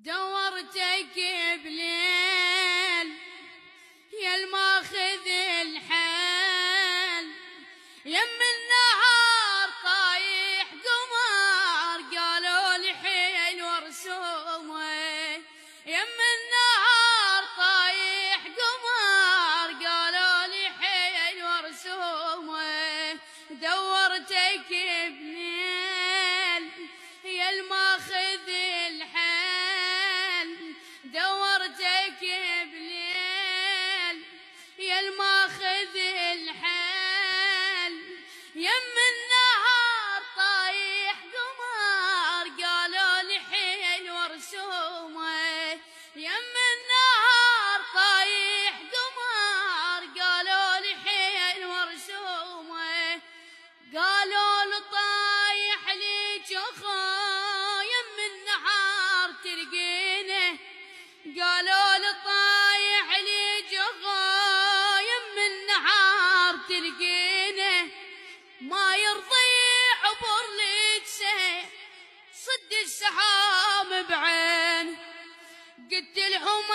دورتك بليل يا الماخذ الحال، يم النهار طايح قمر قالوا لي حيل ورسومه، يم النهار طايح قمر قالوا لي حيل ورسومه. دورتك بليل يا الماخذ الحال، دورتك بليل يا الماخذ الحال، يم النهار طايح قمر قالوا لي حيل ورسومه، يم النهار طايح قمر قالوا لي حيل ورسومه. قالوا لي طايح ليج اخو يم النهار تلقينه، قالوا لي طايح ليج اخو يم النهار تلقينه. ما يرضي عبر ليج صد السحام بعين، قلت لهم